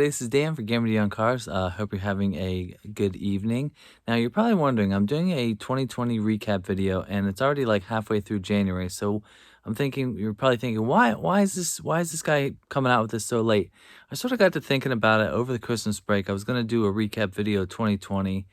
everybody, this is Dan for GemmyD on Cars. Hope you're having a good evening. Now, you're probably wondering, I'm doing a 2020 recap video, and it's already like halfway through January. So I'm thinking, you're probably thinking, why is this guy coming out with this so late? I sort of got to thinking about it over the Christmas break. I was gonna do a recap video of 2020,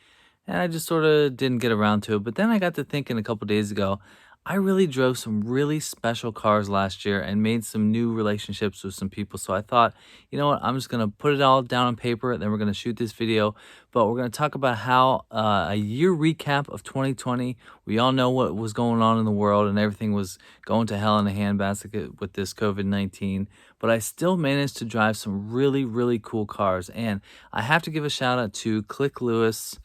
and I just sort of didn't get around to it. But then I got to thinking a couple days ago, I really drove some really special cars last year and made some new relationships with some people. So I thought, you know what, I'm just going to put it all down on paper, and then we're going to shoot this video. But we're going to talk about how a year recap of 2020. We all know what was going on in the world, and everything was going to hell in a handbasket with this COVID-19. But I still managed to drive some really, really cool cars. And I have to give a shout out to Click Lewis,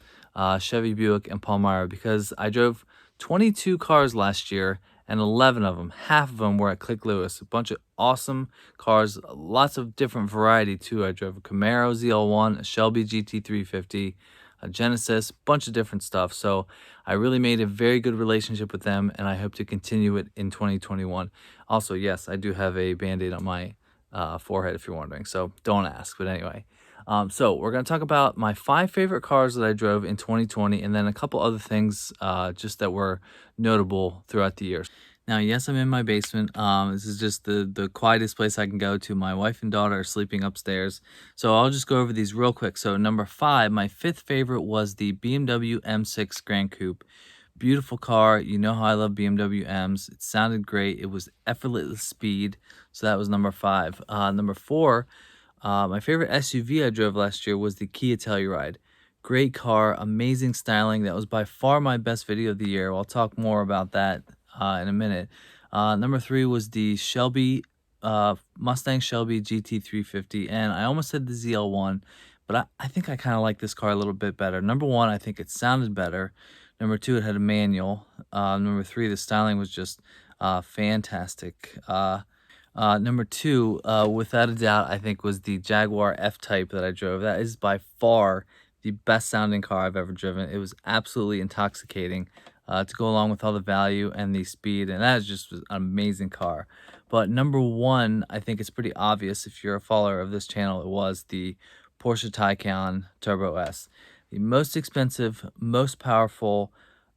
Chevy Buick, and Palmyra, because I drove 22 cars last year, and 11 of them, half of them were at Click Lewis. A bunch of awesome cars, lots of different variety too. I drove a Camaro ZL1, a Shelby GT350, a Genesis, bunch of different stuff. So I really made a very good relationship with them, and I hope to continue it in 2021. Also, yes, I do have a Band-Aid on my forehead, if you're wondering, so don't ask. But anyway, so we're going to talk about my 5 favorite cars that I drove in 2020, and then a couple other things just that were notable throughout the year. Now, yes, I'm in my basement. This is just the quietest place I can go to. My wife and daughter are sleeping upstairs, so I'll just go over these real quick. So number 5, my 5th favorite was the BMW M6 Grand Coupe. Beautiful car. You know how I love BMW M's. It sounded great. It was effortless speed. So that was number 5. Number 4, my favorite SUV I drove last year was the Kia Telluride. Great car, amazing styling. That was by far my best video of the year. I'll talk more about that in a minute. Number 3 was the Mustang Shelby GT350, and I almost said the ZL1, but I think I kind of like this car a little bit better. Number 1, I think it sounded better. Number 2, it had a manual. Number 3, the styling was just fantastic. Number 2, without a doubt, I think was the Jaguar F-Type that I drove. That is by far the best sounding car I've ever driven. It was absolutely intoxicating to go along with all the value and the speed, and that is just an amazing car. But number 1, I think it's pretty obvious if you're a follower of this channel, it was the Porsche Taycan Turbo S. The most expensive, most powerful,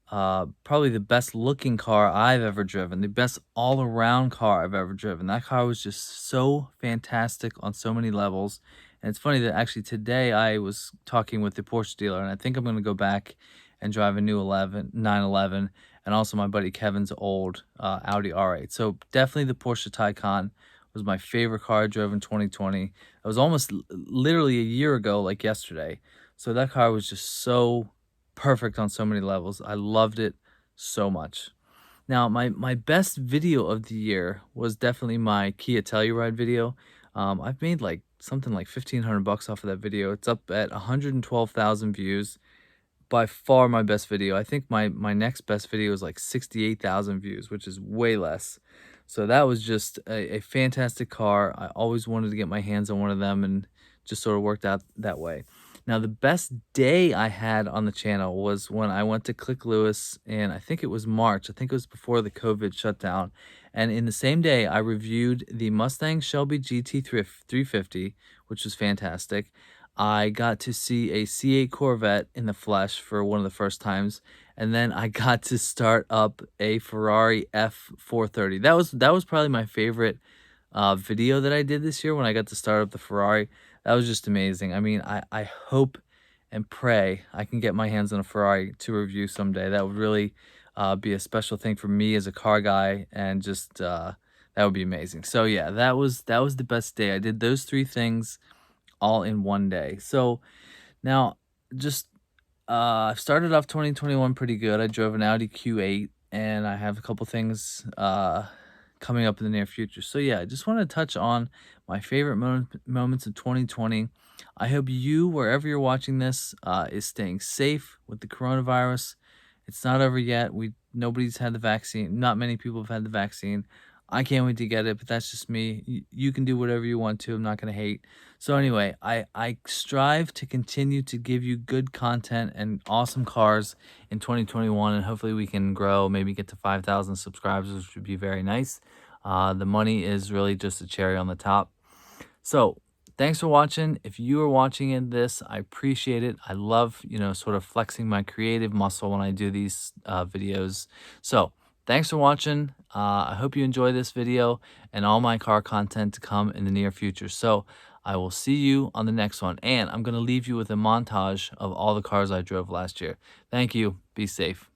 probably the best looking car I've ever driven, the best all-around car I've ever driven. That car was just so fantastic on so many levels. And it's funny that actually today I was talking with the Porsche dealer, and I think I'm going to go back and drive a new 911, and also my buddy Kevin's old Audi R8. So definitely the Porsche Taycan was my favorite car I drove in 2020. It was almost literally a year ago, like yesterday. So that car was just so perfect on so many levels. I loved it so much. Now, my best video of the year was definitely my Kia Telluride video. I've made like something like $1,500 off of that video. It's up at 112,000 views. By far my best video. I think my next best video is like 68,000 views, which is way less. So that was just a fantastic car. I always wanted to get my hands on one of them, and just sort of worked out that way. Now, the best day I had on the channel was when I went to Click Lewis, and I think it was March. I think it was before the COVID shutdown. And in the same day, I reviewed the Mustang Shelby GT350, which was fantastic. I got to see a C8 Corvette in the flesh for one of the first times, and then I got to start up a Ferrari F430. That was probably my favorite video that I did this year, when I got to start up the Ferrari. That was just amazing. I mean, I hope and pray I can get my hands on a Ferrari to review someday. That would really be a special thing for me as a car guy, and just that would be amazing. So yeah, that was the best day. I did those 3 things all in one day. So now, just I've started off 2021 pretty good. I drove an Audi Q8, and I have a couple things coming up in the near future. So yeah, I just want to touch on my favorite moments of 2020. I hope you, wherever you're watching this, is staying safe with the coronavirus. It's not over yet. Nobody's had the vaccine. Not many people have had the vaccine. I can't wait to get it, but that's just me. You can do whatever you want to. I'm not going to hate. So anyway, I strive to continue to give you good content and awesome cars in 2021, and hopefully we can grow, maybe get to 5,000 subscribers, which would be very nice. The money is really just a cherry on the top. So thanks for watching. If you are watching this, I appreciate it. I love, sort of flexing my creative muscle when I do these videos. So thanks for watching. I hope you enjoy this video and all my car content to come in the near future. So I will see you on the next one. And I'm going to leave you with a montage of all the cars I drove last year. Thank you. Be safe.